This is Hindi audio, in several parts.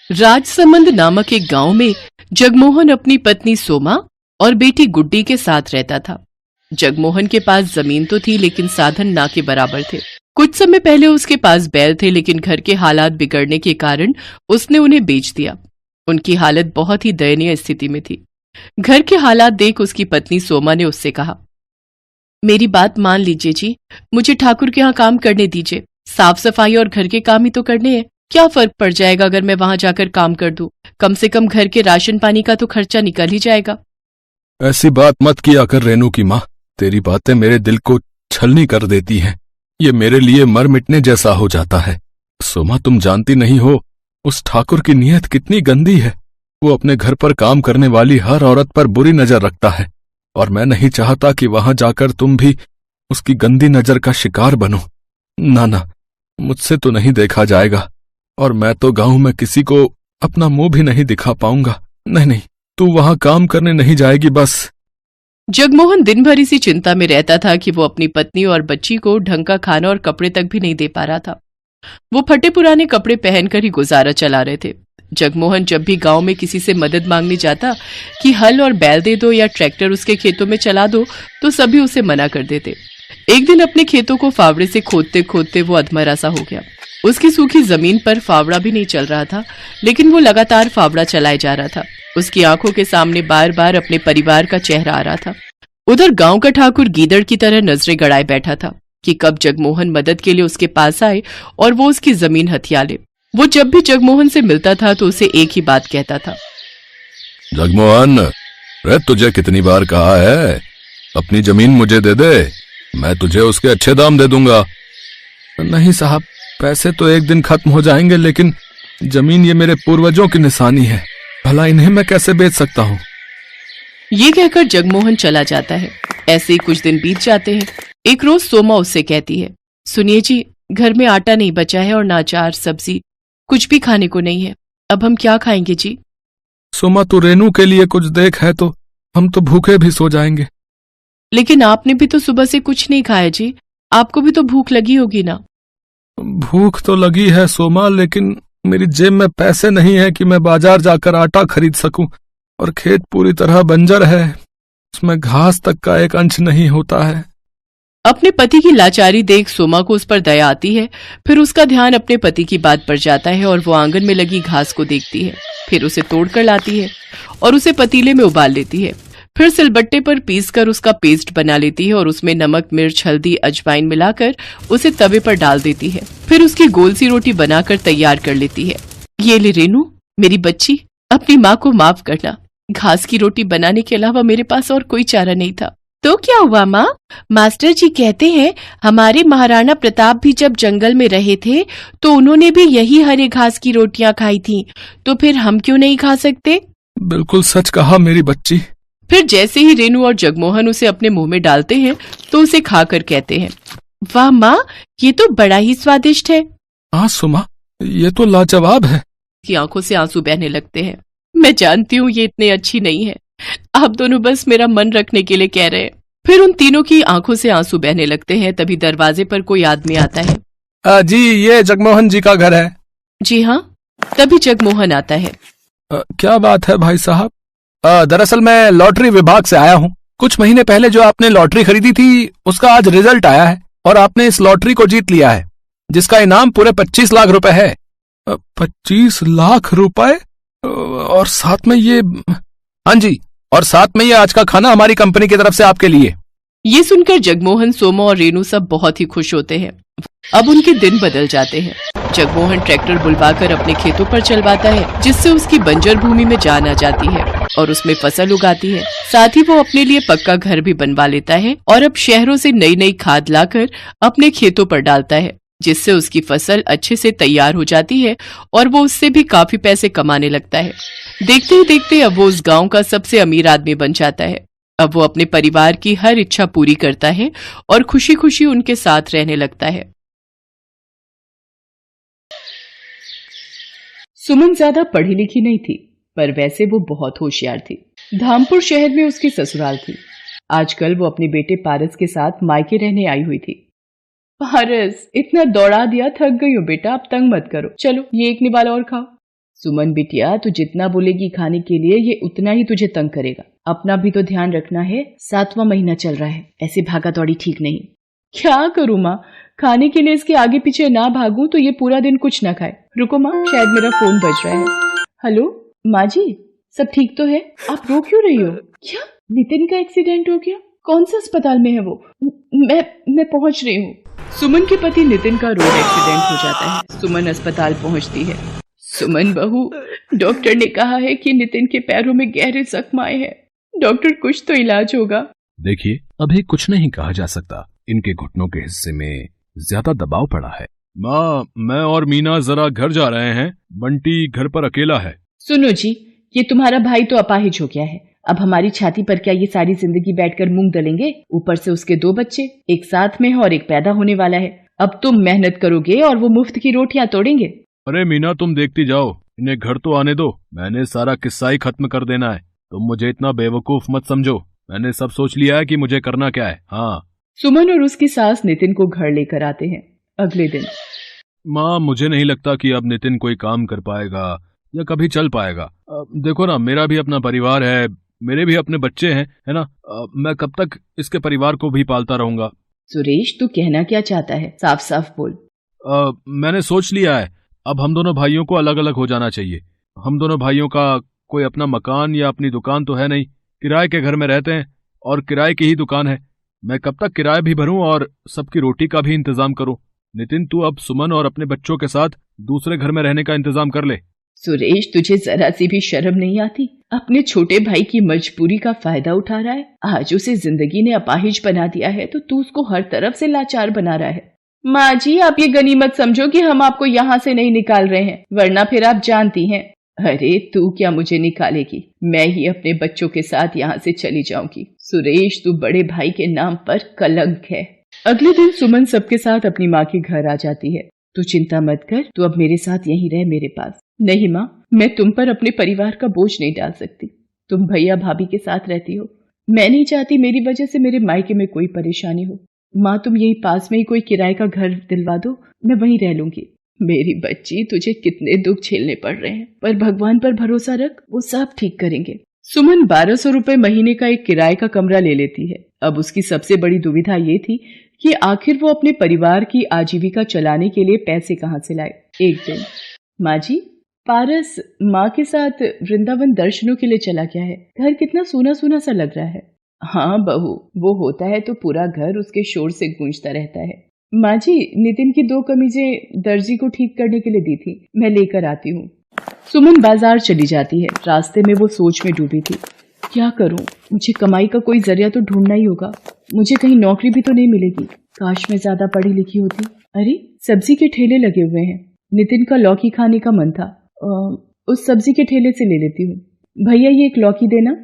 राजसमंद नामक एक गांव में जगमोहन अपनी पत्नी सोमा और बेटी गुड्डी के साथ रहता था। जगमोहन के पास जमीन तो थी लेकिन साधन ना के बराबर थे। कुछ समय पहले उसके पास बैल थे लेकिन घर के हालात बिगड़ने के कारण उसने उन्हें बेच दिया। उनकी हालत बहुत ही दयनीय स्थिति में थी। घर के हालात देख उसकी पत्नी सोमा ने उससे कहा, मेरी बात मान लीजिए जी, मुझे ठाकुर के यहाँ काम करने दीजिए। साफ सफाई और घर के काम ही तो करने हैं। क्या फर्क पड़ जाएगा अगर मैं वहां जाकर काम कर दूं? कम से कम घर के राशन पानी का तो खर्चा निकल ही जाएगा। ऐसी बात मत किया कर रेनू की माँ, तेरी बातें मेरे दिल को छलनी कर देती हैं। ये मेरे लिए मर मिटने जैसा हो जाता है। सोमा, तुम जानती नहीं हो उस ठाकुर की नीयत कितनी गंदी है। वो अपने घर पर काम करने वाली हर औरत पर बुरी नजर रखता है और मैं नहीं चाहता कि वहां जाकर तुम भी उसकी गंदी नजर का शिकार बनो। ना ना, मुझसे तो नहीं देखा जाएगा और मैं तो गांव में किसी को अपना मुंह भी नहीं दिखा पाऊंगा। नहीं नहीं, तू वहां काम करने नहीं जाएगी बस। जगमोहन दिन भर इसी चिंता में रहता था कि वो अपनी पत्नी और बच्ची को ढंग का खाना और कपड़े तक भी नहीं दे पा रहा था। वो फटे पुराने कपड़े पहनकर ही गुजारा चला रहे थे। जगमोहन जब भी गांव में किसी से मदद मांगने जाता कि हल और बैल दे दो या ट्रैक्टर उसके खेतों में चला दो, तो सभी उसे मना कर देते। एक दिन अपने खेतों को फावड़े से खोदते खोदते वो अधमरा सा हो गया। उसकी सूखी जमीन पर फावड़ा भी नहीं चल रहा था, लेकिन वो लगातार फावड़ा चलाए जा रहा था। उसकी आंखों के सामने बार बार अपने परिवार का चेहरा आ रहा था। उधर गांव का ठाकुर गीदड़ की तरह नजरें गड़ाए बैठा था कि कब जगमोहन मदद के लिए उसके पास आए और वो उसकी जमीन हथिया ले। वो जब भी जगमोहन से मिलता था तो उसे एक ही बात कहता था, जगमोहन, रे तुझे कितनी बार कहा है अपनी जमीन मुझे दे दे, मैं तुझे उसके अच्छे दाम दे दूंगा। नहीं साहब, पैसे तो एक दिन खत्म हो जाएंगे, लेकिन जमीन ये मेरे पूर्वजों की निशानी है, भला इन्हें मैं कैसे बेच सकता हूँ। ये कहकर जगमोहन चला जाता है। ऐसे ही कुछ दिन बीत जाते हैं। एक रोज सोमा उससे कहती है, सुनिए जी, घर में आटा नहीं बचा है और ना अचार सब्जी कुछ भी खाने को नहीं है। अब हम क्या खाएंगे जी? सोमा, तू रेनू के लिए कुछ देख, है तो हम तो भूखे भी सो जाएंगे। लेकिन आपने भी तो सुबह से कुछ नहीं खाया जी, आपको भी तो भूख लगी होगी ना। भूख तो लगी है सोमा, लेकिन मेरी जेब में पैसे नहीं है कि मैं बाजार जाकर आटा खरीद सकूं, और खेत पूरी तरह बंजर है, उसमें घास तक का एक अंश नहीं होता है। अपने पति की लाचारी देख सोमा को उस पर दया आती है। फिर उसका ध्यान अपने पति की बात पर जाता है और वो आंगन में लगी घास को देखती है। फिर उसे तोड़कर लाती है और उसे पतीले में उबाल लेती है। फिर सिलबट्टे पर पीसकर उसका पेस्ट बना लेती है और उसमें नमक, मिर्च, हल्दी, अजवाइन मिलाकर उसे तवे पर डाल देती है। फिर उसकी गोल सी रोटी बनाकर तैयार कर लेती है। ये ले रेनू, मेरी बच्ची, अपनी माँ को माफ करना। घास की रोटी बनाने के अलावा मेरे पास और कोई चारा नहीं था। तो क्या हुआ माँ? मास्टर जी कहते हैं हमारे महाराणा प्रताप भी जब जंगल में रहे थे तो उन्होंने भी यही हरे घास की रोटियां खाई थी, तो फिर हम क्यों नहीं खा सकते? बिल्कुल सच कहा मेरी बच्ची। फिर जैसे ही रेनू और जगमोहन उसे अपने मुंह में डालते हैं तो उसे खाकर कहते हैं, वाह माँ, ये तो बड़ा ही स्वादिष्ट है। हाँ सुमा, ये तो लाजवाब है। की आंखों से आंसू बहने लगते हैं। मैं जानती हूँ ये इतनी अच्छी नहीं है, आप दोनों बस मेरा मन रखने के लिए कह रहे हैं। फिर उन तीनों की आंखों से आंसू बहने लगते हैं। तभी दरवाजे पर कोई आदमी आता है। जी, ये जगमोहन जी का घर है। जी हाँ। तभी जगमोहन आता है। क्या बात है भाई साहब? दरअसल मैं लॉटरी विभाग से आया हूँ। कुछ महीने पहले जो आपने लॉटरी खरीदी थी उसका आज रिजल्ट आया है और आपने इस लॉटरी को जीत लिया है, जिसका इनाम पूरे 25 लाख रुपए है। 25 लाख रुपए? और साथ में ये, हाँ जी, और साथ में ये आज का खाना हमारी कंपनी की तरफ से आपके लिए। ये सुनकर जगमोहन, सोमा और रेनू सब बहुत ही खुश होते हैं। अब उनके दिन बदल जाते हैं। जगमोहन ट्रैक्टर बुलवाकर अपने खेतों पर चलवाता है, जिससे उसकी बंजर भूमि में जान आ जाती है और उसमें फसल उगाती है। साथ ही वो अपने लिए पक्का घर भी बनवा लेता है और अब शहरों से नई नई खाद लाकर अपने खेतों पर डालता है, जिससे उसकी फसल अच्छे से तैयार हो जाती है और वो उससे भी काफी पैसे कमाने लगता है। देखते ही देखते अब वो उस गांव का सबसे अमीर आदमी बन जाता है। अब वो अपने परिवार की हर इच्छा पूरी करता है और खुशी खुशी उनके साथ रहने लगता है। सुमन ज्यादा पढ़ी लिखी नहीं थी, पर वैसे वो बहुत होशियार थी। धामपुर शहर में उसकी ससुराल थी। आजकल वो अपने बेटे पारस के साथ मायके रहने आई हुई थी। पारस, इतना दौड़ा दिया, थक गई हो बेटा, अब तंग मत करो, चलो ये एक निवाला और खाओ। सुमन बिटिया, तू जितना बोलेगी खाने के लिए ये उतना ही तुझे तंग करेगा। अपना भी तो ध्यान रखना है, 7वां महीना चल रहा है, ऐसे भागा दौड़ी ठीक नहीं। क्या करूँ माँ, खाने के लिए इसके आगे पीछे ना भागूं तो ये पूरा दिन कुछ ना खाए। रुको माँ, शायद मेरा फोन बज रहा है। हेलो माँ जी, सब ठीक तो है? आप रो क्यों रही हो? क्या नितिन का एक्सीडेंट हो गया? कौन से अस्पताल में है वो? मैं पहुंच रही हूँ। सुमन के पति नितिन का रोड एक्सीडेंट हो जाता है। सुमन अस्पताल पहुंचती है। सुमन बहू, डॉक्टर ने कहा है कि नितिन के पैरों में गहरे जख्म आए हैं। डॉक्टर, कुछ तो इलाज होगा। देखिए, अभी कुछ नहीं कहा जा सकता, इनके घुटनों के हिस्से में ज्यादा दबाव पड़ा है। माँ, मैं और मीना जरा घर जा रहे हैं, बंटी घर पर अकेला है। सुनो जी, ये तुम्हारा भाई तो अपाहिज हो गया है। अब हमारी छाती पर क्या ये सारी जिंदगी बैठकर मूंग दलेंगे? ऊपर से उसके 2 बच्चे, एक साथ में है और एक पैदा होने वाला है। अब तुम मेहनत करोगे और वो मुफ्त की रोटियां तोड़ेंगे। अरे मीना, तुम देखती जाओ, इन्हें घर तो आने दो। मैंने सारा किस्सा ही खत्म कर देना है। तुम मुझे इतना बेवकूफ मत समझो, मैंने सब सोच लिया है कि मुझे करना क्या है। हाँ। सुमन और उसकी सास नितिन को घर लेकर आते हैं। अगले दिन, माँ, मुझे नहीं लगता कि अब नितिन कोई काम कर पाएगा या कभी चल पाएगा। देखो ना, मेरा भी अपना परिवार है, मेरे भी अपने बच्चे हैं, है ना। मैं कब तक इसके परिवार को भी पालता रहूंगा। सुरेश, तू कहना क्या चाहता है? साफ साफ बोल। मैंने सोच लिया है, अब हम दोनों भाइयों को अलग अलग हो जाना चाहिए। हम दोनों भाइयों का कोई अपना मकान या अपनी दुकान तो है नहीं, किराए के घर में रहते हैं और किराए की ही दुकान है। मैं कब तक किराया भी भरूं और सबकी रोटी का भी इंतजाम करूं। नितिन, तू अब सुमन और अपने बच्चों के साथ दूसरे घर में रहने का इंतजाम कर ले। सुरेश, तुझे जरा सी भी शर्म नहीं आती? अपने छोटे भाई की मजबूरी का फायदा उठा रहा है। आज उसे जिंदगी ने अपाहिज बना दिया है तो तू उसको हर तरफ से लाचार बना रहा है। माँ जी, आप ये गनीमत समझो कि हम आपको यहाँ से नहीं निकाल रहे हैं, वरना फिर आप जानती हैं। अरे तू क्या मुझे निकालेगी? मैं ही अपने बच्चों के साथ यहाँ से चली जाऊंगी। सुरेश, तू बड़े भाई के नाम पर कलंक है। अगले दिन सुमन सबके साथ अपनी माँ के घर आ जाती है। तू चिंता मत कर, तू अब मेरे साथ यहीं रह मेरे पास। नहीं माँ, मैं तुम पर अपने परिवार का बोझ नहीं डाल सकती। तुम भैया भाभी के साथ रहती हो, मैं नहीं चाहती मेरी वजह से मेरे मायके में कोई परेशानी हो। माँ, तुम यही पास में ही कोई किराए का घर दिलवा दो, मैं वहीं रह लूंगी। मेरी बच्ची, तुझे कितने दुख झेलने पड़ रहे हैं, पर भगवान पर भरोसा रख, वो सब ठीक करेंगे। सुमन 1200 रुपए महीने का एक किराए का कमरा ले लेती है। अब उसकी सबसे बड़ी दुविधा ये थी कि आखिर वो अपने परिवार की आजीविका चलाने के लिए पैसे कहाँ से लाए। एक दिन, माँ जी, पारस माँ के साथ वृंदावन दर्शनों के लिए चला गया है। घर कितना सूना सूना सा लग रहा है। हाँ बहू, वो होता है तो पूरा घर उसके शोर से गूंजता रहता है। माँ जी, नितिन की 2 कमीजें दर्जी को ठीक करने के लिए दी थी, मैं लेकर आती हूँ। सुमन बाजार चली जाती है। रास्ते में वो सोच में डूबी थी, क्या करूं? मुझे कमाई का कोई जरिया तो ढूंढना ही होगा। मुझे कहीं नौकरी भी तो नहीं मिलेगी। काश मैं ज्यादा पढ़ी लिखी होती। अरे, सब्जी के ठेले लगे हुए हैं। नितिन का लौकी खाने का मन था, उस सब्जी के ठेले से ले लेती हूँ। भैया, ये एक लौकी देना।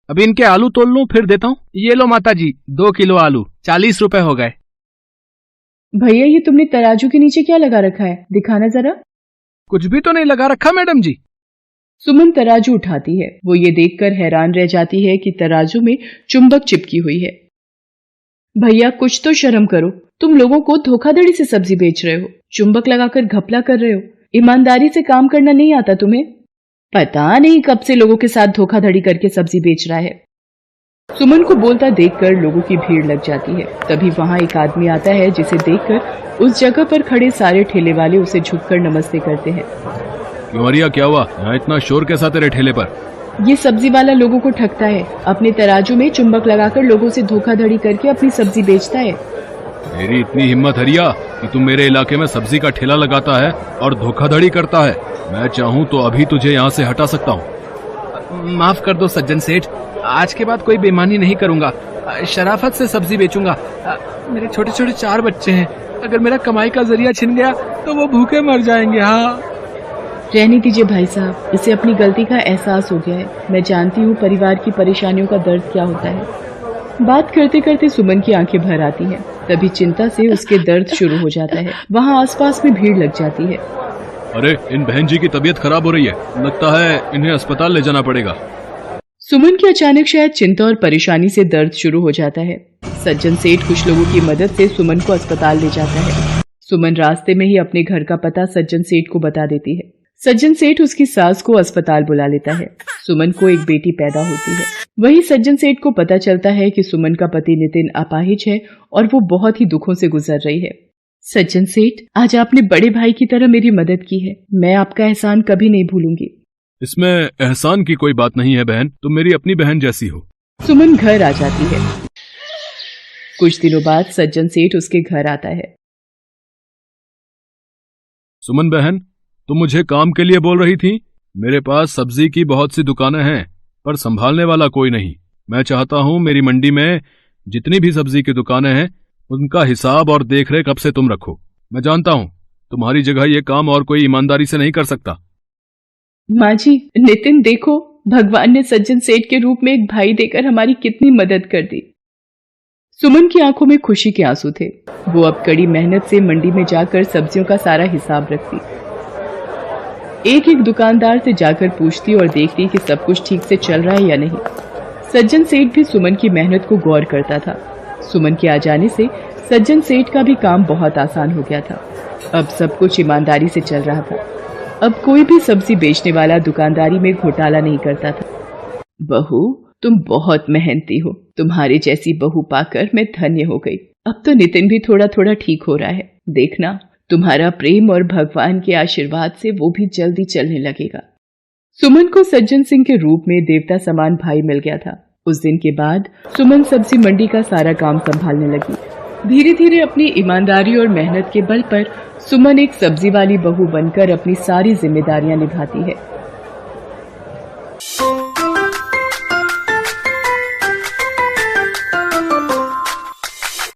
अभी इनके आलू तोल लूं, फिर देता हूँ। ये लो माता जी, 2 किलो आलू, 40 रुपए हो गए। भैया, ये तुमने तराजू के नीचे क्या लगा रखा है? दिखाना जरा। कुछ भी तो नहीं लगा रखा मैडम जी। सुमन तराजू उठाती है। वो ये देखकर हैरान रह जाती है कि तराजू में चुंबक चिपकी हुई है। भैया, कुछ तो शर्म करो, तुम लोगों को धोखाधड़ी से सब्जी बेच रहे हो, चुंबक लगाकर घपला कर रहे हो। ईमानदारी से काम करना नहीं आता तुम्हें? पता नहीं कब से लोगों के साथ धोखाधड़ी करके सब्जी बेच रहा है। सुमन को बोलता देखकर लोगों की भीड़ लग जाती है। तभी वहां एक आदमी आता है जिसे देखकर उस जगह पर खड़े सारे ठेले वाले उसे झुककर नमस्ते करते हैं। क्यों अरिया, क्या हुआ? यहाँ इतना शोर कैसा तेरे ठेले पर? ये सब्जी वाला लोगों को ठगता है, अपने तराजू में चुंबक लगाकर लोगों से धोखाधड़ी करके अपनी सब्जी बेचता है। मेरी इतनी हिम्मत हरिया कि तुम मेरे इलाके में सब्जी का ठेला लगाता है और धोखाधड़ी करता है। मैं चाहूँ तो अभी तुझे यहाँ से हटा सकता हूँ। माफ कर दो सज्जन सेठ, आज के बाद कोई बेईमानी नहीं करूंगा। शराफत से सब्जी बेचूंगा। मेरे छोटे छोटे 4 बच्चे हैं, अगर मेरा कमाई का जरिया छिन गया तो वो भूखे मर जाएंगे। हाँ, रहने दीजिए भाई साहब, इसे अपनी गलती का एहसास हो गया है। मैं जानती हूँ परिवार की परेशानियों का दर्द क्या होता है। बात करते करते सुमन की आंखें भर आती हैं। तभी चिंता से उसके दर्द शुरू हो जाता है। वहाँ आसपास में भीड़ लग जाती है। अरे, इन बहन जी की तबीयत खराब हो रही है, लगता है इन्हें अस्पताल ले जाना पड़ेगा। सुमन की अचानक शायद चिंता और परेशानी से दर्द शुरू हो जाता है। सज्जन सेठ कुछ लोगों की मदद से सुमन को अस्पताल ले जाता है। सुमन रास्ते में ही अपने घर का पता सज्जन सेठ को बता देती है। सज्जन सेठ उसकी सास को अस्पताल बुला लेता है। सुमन को एक बेटी पैदा होती है। वही सज्जन सेठ को पता चलता है कि सुमन का पति नितिन अपाहिज है और वो बहुत ही दुखों से गुजर रही है। सज्जन सेठ, आज आपने बड़े भाई की तरह मेरी मदद की है। मैं आपका एहसान कभी नहीं भूलूंगी। इसमें एहसान की कोई बात नहीं है बहन, तुम मेरी अपनी बहन जैसी हो। सुमन घर आ जाती है। कुछ दिनों बाद सज्जन सेठ उसके घर आता है। सुमन बहन, तुम मुझे काम के लिए बोल रही थी? मेरे पास सब्जी की बहुत सी दुकानें हैं, पर संभालने वाला कोई नहीं। मैं चाहता हूं मेरी मंडी में जितनी भी सब्जी की दुकानें हैं उनका हिसाब और देखरेख अब से तुम रखो। मैं जानता हूं तुम्हारी जगह ये काम और कोई ईमानदारी से नहीं कर सकता। माँ जी, नितिन देखो, भगवान ने सज्जन सेठ के रूप में एक भाई देकर हमारी कितनी मदद कर दी। सुमन की आंखों में खुशी के आंसू थे। वो अब कड़ी मेहनत से मंडी में जाकर सब्जियों का सारा हिसाब रखती, एक एक दुकानदार से जाकर पूछती और देखती कि सब कुछ ठीक से चल रहा है या नहीं। सज्जन सेठ भी सुमन की मेहनत को गौर करता था। सुमन के आ जाने से सज्जन सेठ का भी काम बहुत आसान हो गया था। अब सब कुछ ईमानदारी से चल रहा था। अब कोई भी सब्जी बेचने वाला दुकानदारी में घोटाला नहीं करता था। बहू, तुम बहुत मेहनती हो। तुम्हारे जैसी बहू पाकर मैं धन्य हो गई। अब तो नितिन भी थोड़ा थोड़ा ठीक हो रहा है। देखना, तुम्हारा प्रेम और भगवान के आशीर्वाद से वो भी जल्दी चलने लगेगा। सुमन को सज्जन सिंह के रूप में देवता समान भाई मिल गया था। उस दिन के बाद सुमन सब्जी मंडी का सारा काम संभालने लगी। धीरे धीरे अपनी ईमानदारी और मेहनत के बल पर सुमन एक सब्जी वाली बहू बनकर अपनी सारी जिम्मेदारियां निभाती है।